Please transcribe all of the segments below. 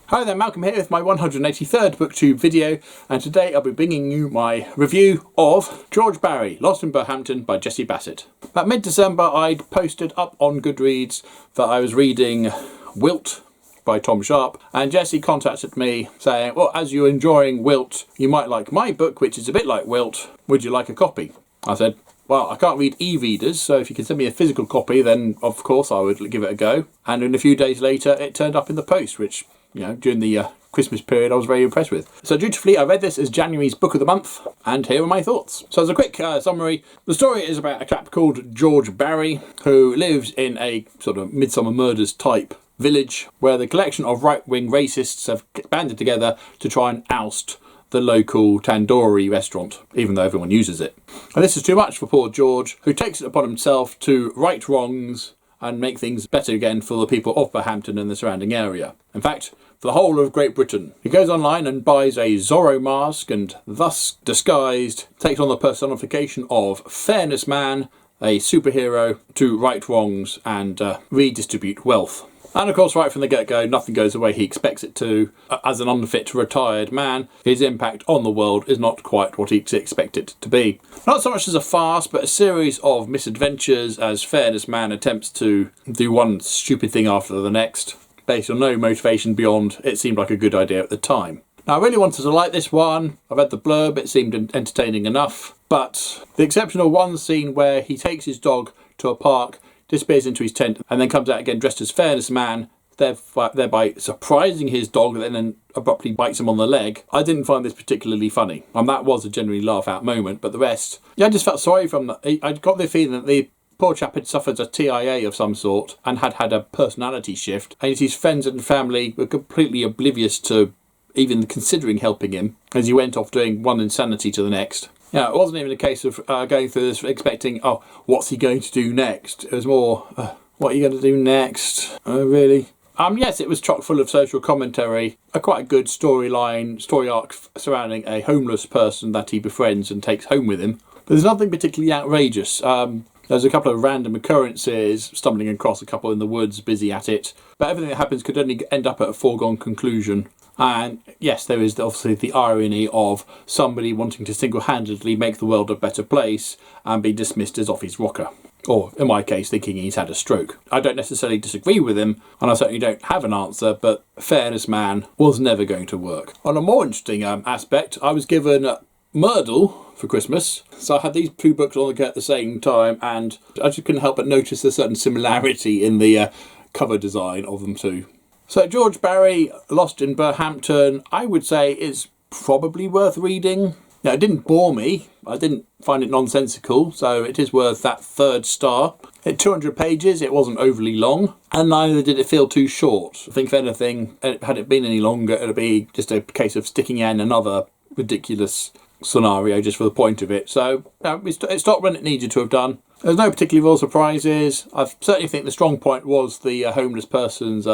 Hi there, Malcolm here with my 183rd Booktube video, and today I'll be bringing you my review of George Barry, Lost in Burhampton by Jessie Basset. About mid-December I'd posted up on Goodreads that I was reading Wilt by Tom Sharp, and Jessie contacted me saying, well, as you're enjoying Wilt, you might like my book, which is a bit like Wilt. Would you like a copy? I said, well, I can't read e-readers, so if you can send me a physical copy, then of course I would give it a go. And then a few days later it turned up in the post, which, you know, during the Christmas period I was very impressed with. So dutifully I read this as January's book of the month, and here are my thoughts. So as a quick summary, the story is about a chap called George Barry, who lives in a sort of Midsummer Murders type village where the collection of right-wing racists have banded together to try and oust the local tandoori restaurant, even though everyone uses it. And this is too much for poor George, who takes it upon himself to right wrongs and make things better again for the people of Burhampton and the surrounding area. In fact, for the whole of Great Britain. He goes online and buys a Zorro mask and, thus disguised, takes on the personification of Fairness Man, a superhero, to right wrongs and redistribute wealth. And of course, right from the get-go, nothing goes the way he expects it to. As an unfit retired man, his impact on the world is not quite what he'd expect it to be. Not so much as a farce, but a series of misadventures as Fairness Man attempts to do one stupid thing after the next, based on no motivation beyond it seemed like a good idea at the time. Now, I really wanted to like this one. I read the blurb, it seemed entertaining enough, but the exception of one scene where he takes his dog to a park, disappears into his tent, and then comes out again dressed as Fairness Man, thereby surprising his dog and then abruptly bites him on the leg. I didn't find this particularly funny, and that was a genuinely laugh-out moment, but the rest, yeah, I just felt sorry for him. I got the feeling that the poor chap had suffered a TIA of some sort and had had a personality shift, and his friends and family were completely oblivious to even considering helping him as he went off doing one insanity to the next. Yeah, it wasn't even a case of going through this expecting, oh, what's he going to do next? It was more, what are you going to do next? Oh, really? Yes, it was chock full of social commentary, a quite good story arc surrounding a homeless person that he befriends and takes home with him. But there's nothing particularly outrageous. There's a couple of random occurrences, stumbling across a couple in the woods, busy at it. But everything that happens could only end up at a foregone conclusion. And yes, there is obviously the irony of somebody wanting to single-handedly make the world a better place and be dismissed as off his rocker. Or, in my case, thinking he's had a stroke. I don't necessarily disagree with him, and I certainly don't have an answer, but Fairness Man was never going to work. On a more interesting aspect, I was given Myrtle for Christmas, so I had these two books on the go at the same time, and I just couldn't help but notice a certain similarity in the cover design of them too. So George Barry, Lost in Burhampton, I would say is probably worth reading. Now, it didn't bore me, I didn't find it nonsensical, so it is worth that 3rd star. At 200 pages, it wasn't overly long, and neither did it feel too short. I think if anything, had it been any longer, it would be just a case of sticking in another ridiculous scenario just for the point of it. So it stopped when it needed to have done. There's no particularly real surprises. I certainly think the strong point was the homeless person's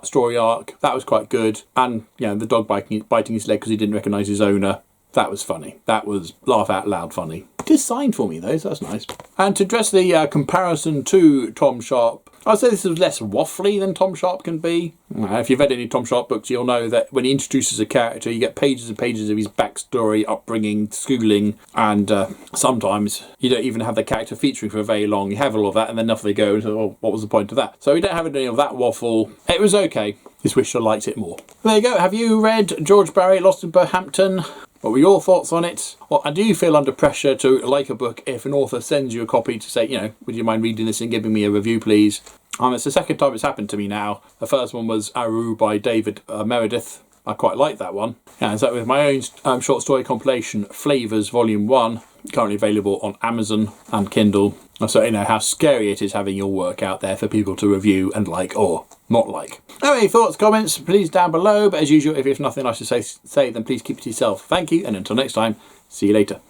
story arc. That was quite good. And, you know, the dog biting his leg because he didn't recognise his owner. That was funny. That was laugh out loud funny. It is signed for me though, so that's nice. And to address the comparison to Tom Sharp, I'd say this was less waffly than Tom Sharp can be. If you've read any Tom Sharp books, you'll know that when he introduces a character, you get pages and pages of his backstory, upbringing, schooling, and sometimes you don't even have the character featuring for very long. You have all of that, and then off they go, and so, oh, what was the point of that? So we don't have any of that waffle. It was okay. Just wish I liked it more. There you go. Have you read George Barry, Lost in Burhampton? What were your thoughts on it? Well, and do you feel under pressure to like a book if an author sends you a copy to say, you know, would you mind reading this and giving me a review, please? It's the second time it's happened to me now. The first one was Aru by David Meredith. I quite like that one. And so with my own short story compilation, Flavours Volume 1, currently available on Amazon and Kindle. I certainly know how scary it is having your work out there for people to review and like or not like. Any thoughts, comments, please down below. But as usual, if you have nothing nice to say, then please keep it to yourself. Thank you, and until next time, see you later.